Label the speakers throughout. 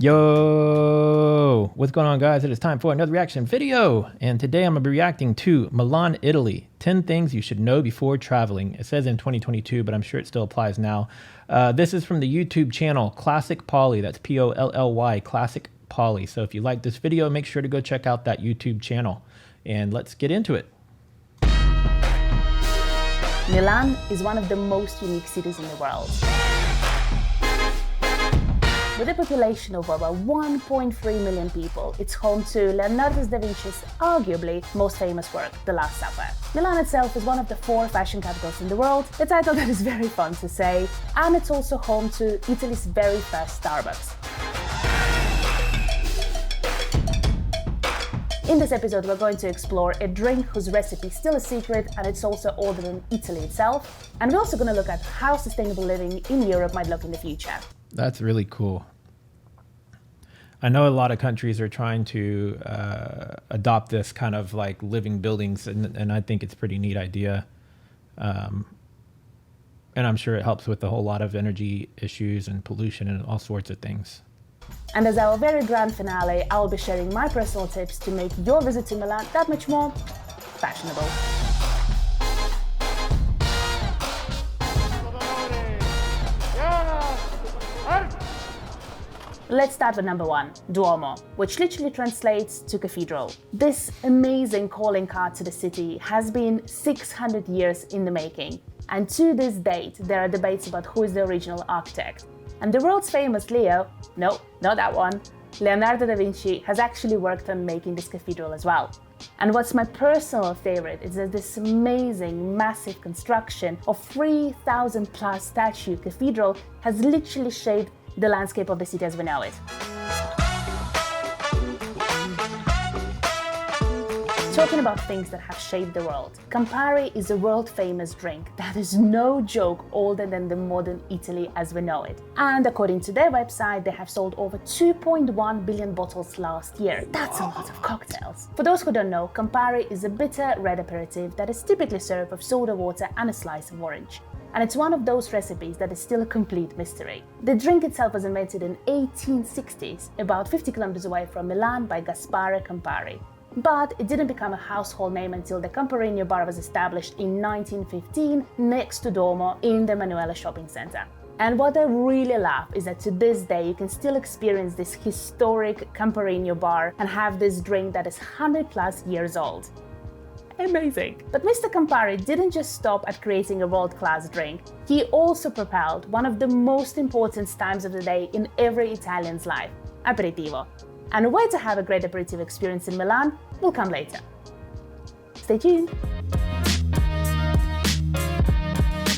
Speaker 1: Yo, what's going on, guys? It is time for another reaction video, and today I'm gonna be reacting to Milan, Italy. 10 things you should know before traveling. It says in 2022, but I'm sure it still applies now. This is from the YouTube channel Classic Polly. That's P-O-L-L-Y, Classic Polly. So if you like this video, make sure to go check out that YouTube channel, and let's get into it.
Speaker 2: Milan is one of the most unique cities in the world. With a population of over 1.3 million people, it's home to Leonardo da Vinci's arguably most famous work, The Last Supper. Milan itself is one of the 4 fashion capitals in the world, a title that is very fun to say, and it's also home to Italy's very first Starbucks. In this episode, we're going to explore a drink whose recipe is still a secret, and it's also ordered in Italy itself. And we're also going to look at how sustainable living in Europe might look in the future.
Speaker 1: That's really cool. I know a lot of countries are trying to adopt this kind of like living buildings, and I think it's a pretty neat idea. And I'm sure it helps with a whole lot of energy issues and pollution and all sorts of things.
Speaker 2: And as our very grand finale, I'll be sharing my personal tips to make your visit to Milan that much more fashionable. Let's start with number 1, Duomo, which literally translates to cathedral. This amazing calling card to the city has been 600 years in the making, and to this date there are debates about who is the original architect. And the world's famous Leo, no, not that one, Leonardo da Vinci has actually worked on making this cathedral as well. And what's my personal favorite is that this amazing, massive construction of 3,000 plus statue cathedral has literally shaped the landscape of the city as we know it. Talking about things that have shaped the world, Campari is a world-famous drink that is no joke older than the modern Italy as we know it. And according to their website, they have sold over 2.1 billion bottles last year. That's a lot of cocktails. For those who don't know, Campari is a bitter red aperitif that is typically served with soda water and a slice of orange. And it's one of those recipes that is still a complete mystery. The drink itself was invented in 1860s, about 50 kilometers away from Milan by Gaspare Campari. But it didn't become a household name until the Camparino bar was established in 1915 next to Duomo in the Emanuele shopping center. And what I really love is that to this day you can still experience this historic Camparino bar and have this drink that is 100 plus years old. Amazing! But Mr. Campari didn't just stop at creating a world-class drink. He also propelled one of the most important times of the day in every Italian's life, aperitivo. And a way to have a great aperitif experience in Milan will come later. Stay tuned!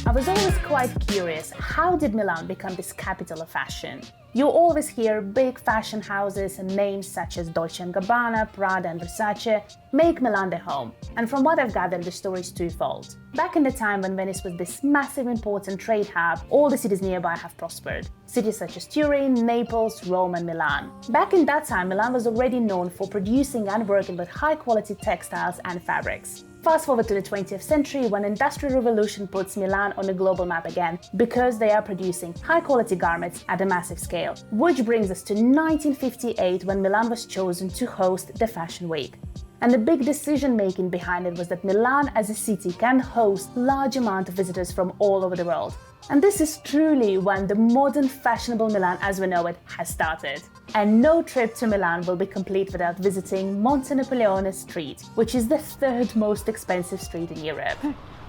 Speaker 2: I was always quite curious, how did Milan become this capital of fashion? You always hear big fashion houses and names such as Dolce & Gabbana, Prada and Versace make Milan their home. And from what I've gathered, the story is twofold. Back in the time when Venice was this massive important trade hub, all the cities nearby have prospered. Cities such as Turin, Naples, Rome and Milan. Back in that time, Milan was already known for producing and working with high-quality textiles and fabrics. Fast forward to the 20th century when Industrial Revolution puts Milan on the global map again because they are producing high-quality garments at a massive scale. Which brings us to 1958 when Milan was chosen to host the Fashion Week. And the big decision-making behind it was that Milan as a city can host large amount of visitors from all over the world. And this is truly when the modern fashionable Milan as we know it has started. And no trip to Milan will be complete without visiting Monte Napoleone Street, which is the 3rd most expensive street in Europe.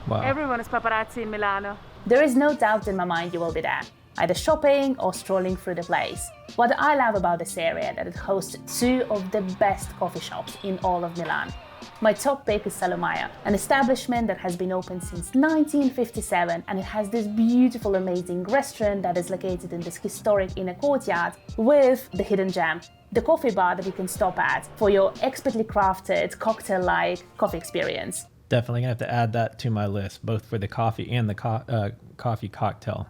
Speaker 1: Wow.
Speaker 2: Everyone is paparazzi in Milano. There is no doubt in my mind you will be there, either shopping or strolling through the place. What I love about this area is that it hosts 2 of the best coffee shops in all of Milan. My top pick is Ste Maya, an establishment that has been open since 1957, and it has this beautiful, amazing restaurant that is located in this historic inner courtyard with the hidden gem, the coffee bar that you can stop at for your expertly crafted cocktail-like coffee experience.
Speaker 1: Definitely gonna have to add that to my list, both for the coffee and the coffee cocktail.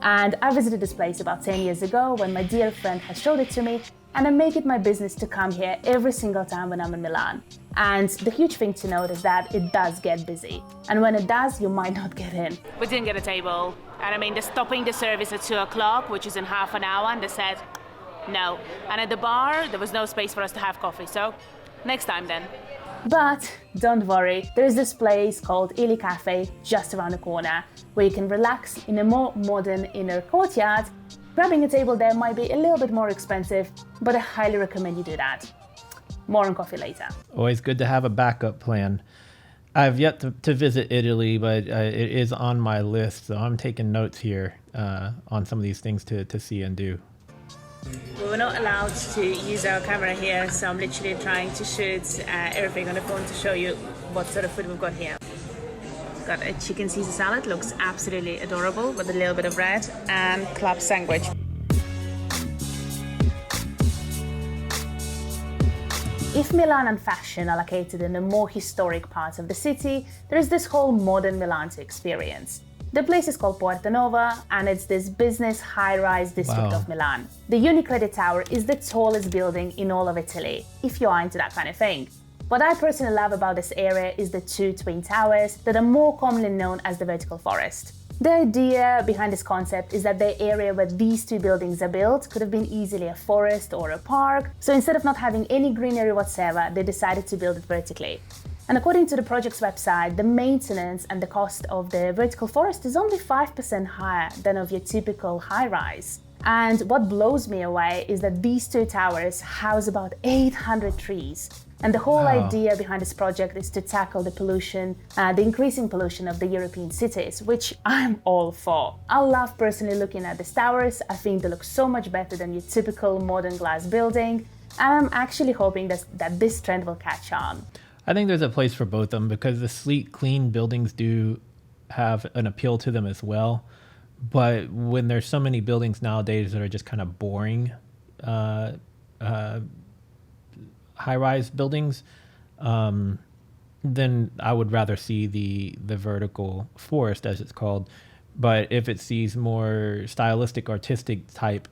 Speaker 2: And I visited this place about 10 years ago when my dear friend has showed it to me, and I make it my business to come here every single time when I'm in Milan. And the huge thing to note is that it does get busy. And when it does, you might not get in. We didn't get a table. And I mean, they're stopping the service at 2 o'clock, which is in half an hour, and they said no. And at the bar, there was no space for us to have coffee, so next time then. But don't worry, there's this place called Ili Cafe just around the corner, where you can relax in a more modern inner courtyard. Grabbing a table there might be a little bit more expensive, but I highly recommend you do that. More on coffee later.
Speaker 1: Always good to have a backup plan. I've yet to visit Italy, but it is on my list, so I'm taking notes here on some of these things to see and do.
Speaker 2: We were not allowed to use our camera here, so I'm literally trying to shoot everything on the phone to show you what sort of food we've got here. Got a chicken Caesar salad, looks absolutely adorable, with a little bit of bread, and club sandwich. If Milan and fashion are located in the more historic parts of the city, there is this whole modern Milan to experience. The place is called Porta Nova, and it's this business high-rise district of Milan. The Unicredit Tower is the tallest building in all of Italy, if you are into that kind of thing. What I personally love about this area is the 2 twin towers that are more commonly known as the vertical forest. The idea behind this concept is that the area where these 2 buildings are built could have been easily a forest or a park, so instead of not having any greenery whatsoever, they decided to build it vertically. And according to the project's website, the maintenance and the cost of the vertical forest is only 5% higher than of your typical high-rise. And what blows me away is that these 2 towers house about 800 trees. And the whole idea behind this project is to tackle the pollution, the increasing pollution of the European cities, which I'm all for. I love personally looking at these towers. I think they look so much better than your typical modern glass building. And I'm actually hoping that this trend will catch on.
Speaker 1: I think there's a place for both of them because the sleek, clean buildings do have an appeal to them as well. But when there's so many buildings nowadays that are just kind of boring, high-rise buildings, then I would rather see the vertical forest, as it's called. But if it sees more stylistic, artistic type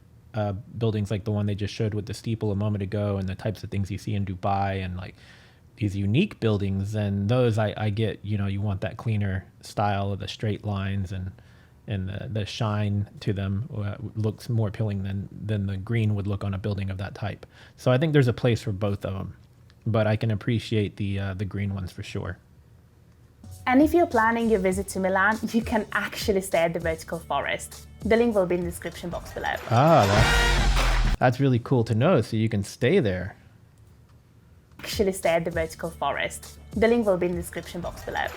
Speaker 1: buildings like the one they just showed with the steeple a moment ago, and the types of things you see in Dubai, and like these unique buildings, then those I get, you want that cleaner style of the straight lines and the shine to them looks more appealing than the green would look on a building of that type. So I think there's a place for both of them, but I can appreciate the green ones for sure.
Speaker 2: And if you're planning your visit to Milan, you can actually stay at the vertical forest. The link will be in the description box below.
Speaker 1: That's really cool to know, so you can stay there.
Speaker 2: Actually stay at the vertical forest. The link will be in the description box below.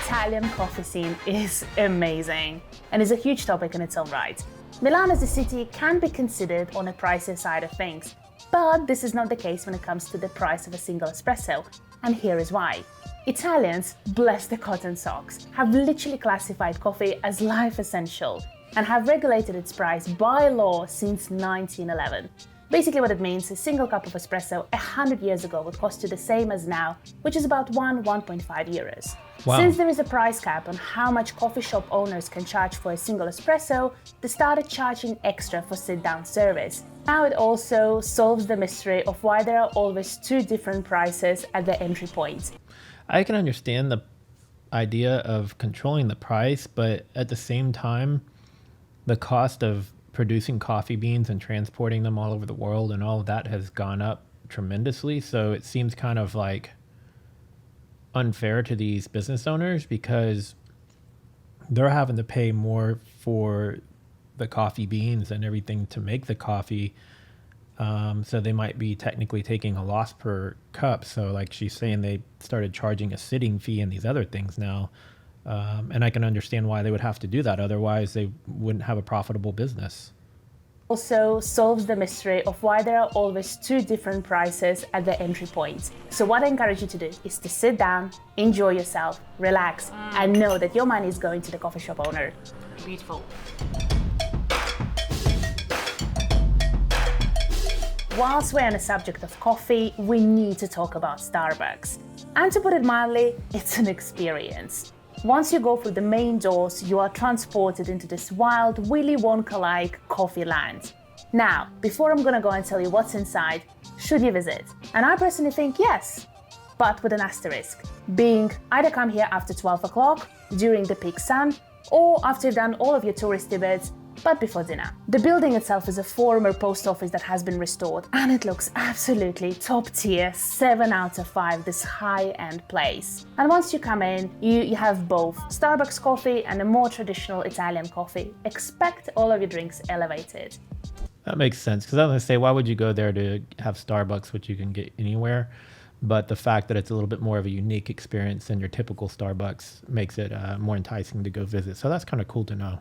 Speaker 2: Italian coffee scene is amazing and is a huge topic in its own right. Milan as a city can be considered on the pricier side of things, but this is not the case when it comes to the price of a single espresso, and here is why. Italians, bless their cotton socks, have literally classified coffee as life essential and have regulated its price by law since 1911. Basically what it means, a single cup of espresso 100 years ago would cost you the same as now, which is about 1.5 euros.
Speaker 1: Wow.
Speaker 2: Since there is a price cap on how much coffee shop owners can charge for a single espresso, they started charging extra for sit-down service. Now it also solves the mystery of why there are always 2 different prices at the entry point.
Speaker 1: I can understand the idea of controlling the price, but at the same time, the cost of producing coffee beans and transporting them all over the world and all of that has gone up tremendously. So it seems kind of like unfair to these business owners because they're having to pay more for the coffee beans and everything to make the coffee. So they might be technically taking a loss per cup. So like she's saying, they started charging a sitting fee and these other things now. And I can understand why they would have to do that. Otherwise, they wouldn't have a profitable business.
Speaker 2: Also solves the mystery of why there are always 2 different prices at the entry point. So what I encourage you to do is to sit down, enjoy yourself, relax, and know that your money is going to the coffee shop owner. Beautiful. Whilst we're on the subject of coffee, we need to talk about Starbucks. And to put it mildly, it's an experience. Once you go through the main doors, you are transported into this wild, Willy Wonka-like coffee land. Now, before I'm gonna go and tell you what's inside, should you visit? And I personally think yes, but with an asterisk. being either come here after 12 o'clock, during the peak sun, or after you've done all of your touristy bits, but before dinner. The building itself is a former post office that has been restored, and it looks absolutely top tier, 7 out of 5, this high-end place. And once you come in, you have both Starbucks coffee and a more traditional Italian coffee. Expect all of your drinks elevated.
Speaker 1: That makes sense, because I was going to say, why would you go there to have Starbucks, which you can get anywhere? But the fact that it's a little bit more of a unique experience than your typical Starbucks makes it more enticing to go visit. So that's kind of cool to know.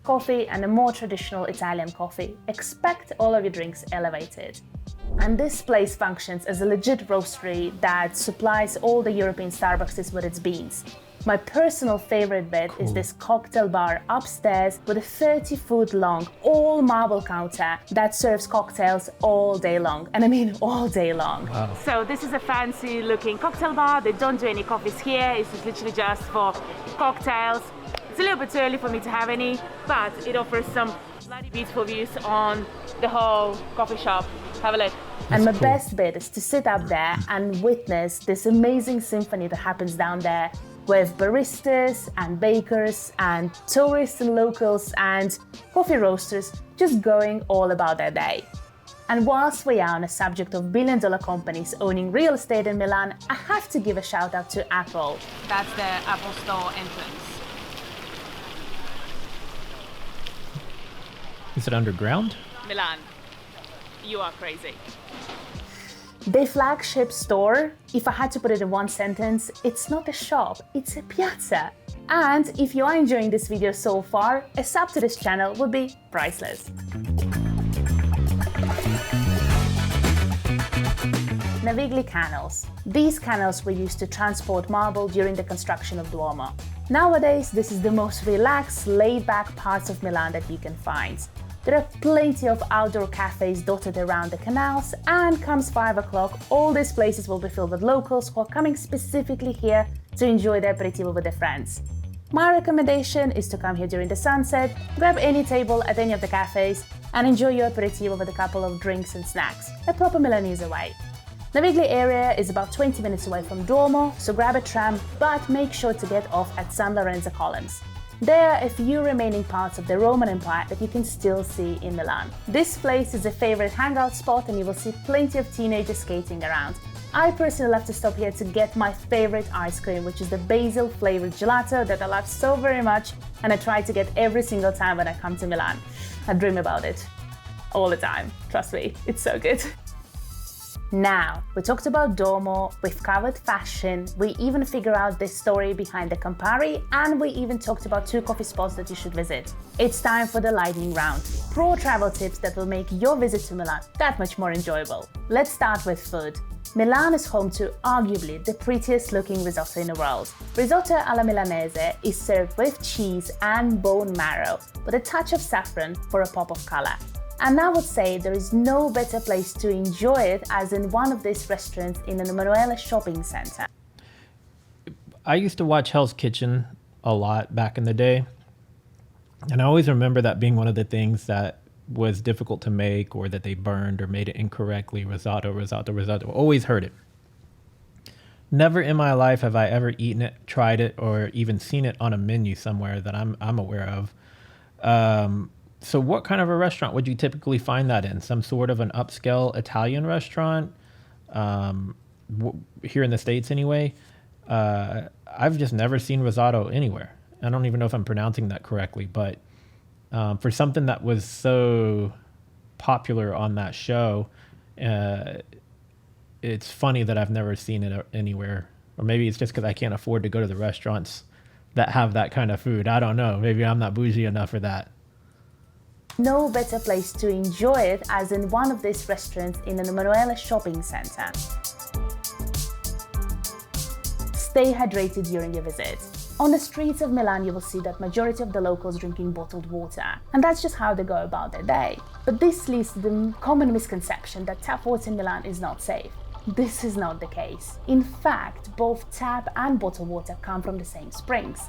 Speaker 2: Coffee and a more traditional Italian coffee. Expect all of your drinks elevated. And this place functions as a legit roastery that supplies all the European Starbucks with its beans. My personal favorite bit is this cocktail bar upstairs with a 30-foot long, all marble counter that serves cocktails all day long. And I mean all day long.
Speaker 1: Wow.
Speaker 2: So this is a fancy looking cocktail bar. They don't do any coffees here. It's literally just for cocktails. It's a little bit too early for me to have any, but it offers some bloody beautiful views on the whole coffee shop. Have a look. And my best bit is to sit up there and witness this amazing symphony that happens down there with baristas and bakers and tourists and locals and coffee roasters just going all about their day. And whilst we are on the subject of billion-dollar companies owning real estate in Milan, I have to give a shout out to Apple. That's the Apple Store entrance.
Speaker 1: Is it underground?
Speaker 2: Milan, you are crazy. Their flagship store, if I had to put it in one sentence, it's not a shop, it's a piazza. And if you are enjoying this video so far, a sub to this channel would be priceless. Navigli canals. These canals were used to transport marble during the construction of Duomo. Nowadays, this is the most relaxed, laid-back parts of Milan that you can find. There are plenty of outdoor cafes dotted around the canals, and comes 5 o'clock, all these places will be filled with locals who are coming specifically here to enjoy their aperitivo with their friends. My recommendation is to come here during the sunset, grab any table at any of the cafes, and enjoy your aperitivo with a couple of drinks and snacks, a proper Milanese way. Navigli area is about 20 minutes away from Duomo, so grab a tram, but make sure to get off at San Lorenzo Columns. There are a few remaining parts of the Roman Empire that you can still see in Milan. This place is a favorite hangout spot and you will see plenty of teenagers skating around. I personally love to stop here to get my favorite ice cream, which is the basil flavored gelato that I love so very much and I try to get every single time when I come to Milan. I dream about it all the time, trust me, it's so good. Now, we talked about Duomo, we've covered fashion, we even figured out the story behind the Campari, and we even talked about 2 coffee spots that you should visit. It's time for the lightning round. Pro travel tips that will make your visit to Milan that much more enjoyable. Let's start with food. Milan is home to arguably the prettiest looking risotto in the world. Risotto alla Milanese is served with cheese and bone marrow, with a touch of saffron for a pop of color. And I would say there is no better place to enjoy it as in one of these restaurants in an Emanuele shopping center.
Speaker 1: I used to watch Hell's Kitchen a lot back in the day. And I always remember that being one of the things that was difficult to make or that they burned or made it incorrectly. Risotto. Always heard it. Never in my life have I ever eaten it, tried it, or even seen it on a menu somewhere that I'm aware of. So what kind of a restaurant would you typically find that in? Some sort of an upscale Italian restaurant? Here in the States anyway. I've just never seen risotto anywhere. I don't even know if I'm pronouncing that correctly, but for something that was so popular on that show, it's funny that I've never seen it anywhere. Or maybe it's just because I can't afford to go to the restaurants that have that kind of food. I don't know. Maybe I'm not bougie enough for that.
Speaker 2: No better place to enjoy it as in one of these restaurants in an Emanuele shopping center. Stay hydrated during your visit. On the streets of Milan, you will see that majority of the locals drinking bottled water, and that's just how they go about their day. But this leads to the common misconception that tap water in Milan is not safe. This is not the case. In fact, both tap and bottled water come from the same springs.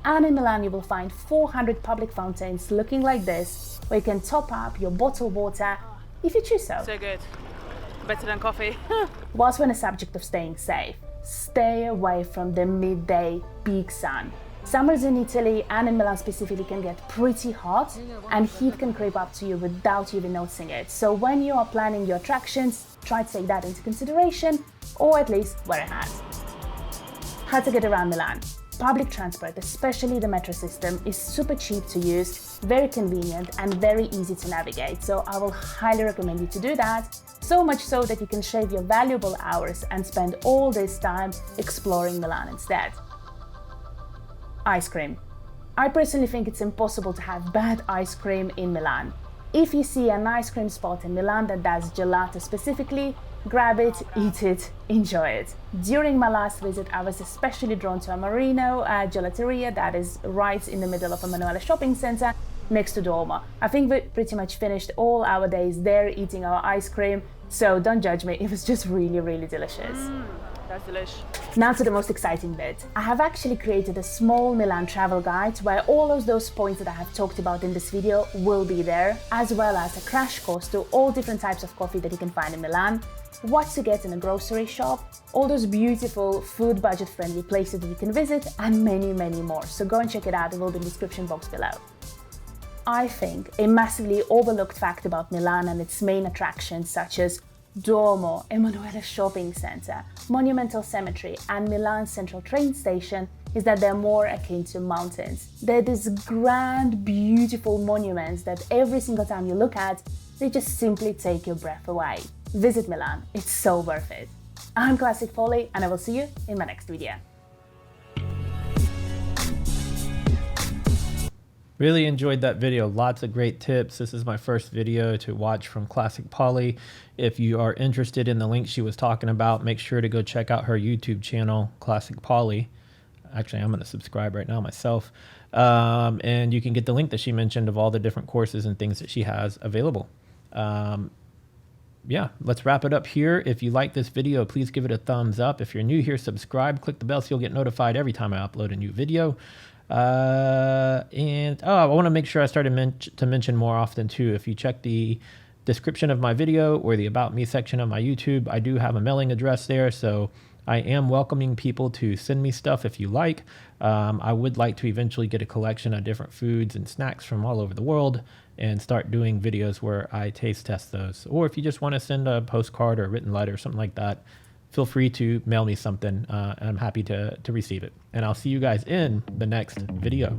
Speaker 2: And in Milan, you will find 400 public fountains looking like this, where you can top up your bottled water if you choose so.
Speaker 3: So good. Better than coffee.
Speaker 2: Whilst we're on the subject of staying safe, stay away from the midday peak sun. Summers in Italy and in Milan specifically can get pretty hot, and heat can creep up to you without you even noticing it. So when you are planning your attractions, try to take that into consideration, or at least wear a hat. How to get around Milan. Public transport, especially the metro system, is super cheap to use, very convenient and very easy to navigate. So I will highly recommend you to do that. So much so that you can shave your valuable hours and spend all this time exploring Milan instead. Ice cream. I personally think it's impossible to have bad ice cream in Milan. If you see an ice cream spot in Milan that does gelato specifically, grab it, eat it, enjoy it. During my last visit, I was especially drawn to a Marino gelateria that is right in the middle of Emanuele shopping center next to Duomo. I think we pretty much finished all our days there eating our ice cream, so don't judge me, it was just really, really delicious.
Speaker 3: That's delicious.
Speaker 2: Now to the most exciting bit. I have actually created a small Milan travel guide where all of those points that I have talked about in this video will be there, as well as a crash course to all different types of coffee that you can find in Milan, what to get in a grocery shop, all those beautiful food budget friendly places that you can visit, and many, many more. So go and check it out, it will be in the description box below. I think a massively overlooked fact about Milan and its main attractions such as Duomo, Emanuele Shopping Center, Monumental Cemetery and Milan Central Train Station is that they're more akin to mountains. They're these grand, beautiful monuments that every single time you look at, they just simply take your breath away. Visit Milan, it's so worth it. I'm Classic Polly and I will see you in my next video.
Speaker 1: Really enjoyed that video. Lots of great tips. This is my first video to watch from Classic Polly. If you are interested in the link she was talking about, make sure to go check out her YouTube channel, Classic Polly. Actually, I'm going to subscribe right now myself. And you can get the link that she mentioned of all the different courses and things that she has available. Yeah, let's wrap it up here. If you like this video, please give it a thumbs up. If you're new here, subscribe, click the bell so you'll get notified every time I upload a new video. I want to make sure I started to mention more often too. If you check the description of my video or the About Me section of my YouTube, I do have a mailing address there. So I am welcoming people to send me stuff if you like. I would like to eventually get a collection of different foods and snacks from all over the world and start doing videos where I taste test those. Or if you just want to send a postcard or a written letter or something like that, feel free to mail me something, and I'm happy to receive it. And I'll see you guys in the next video.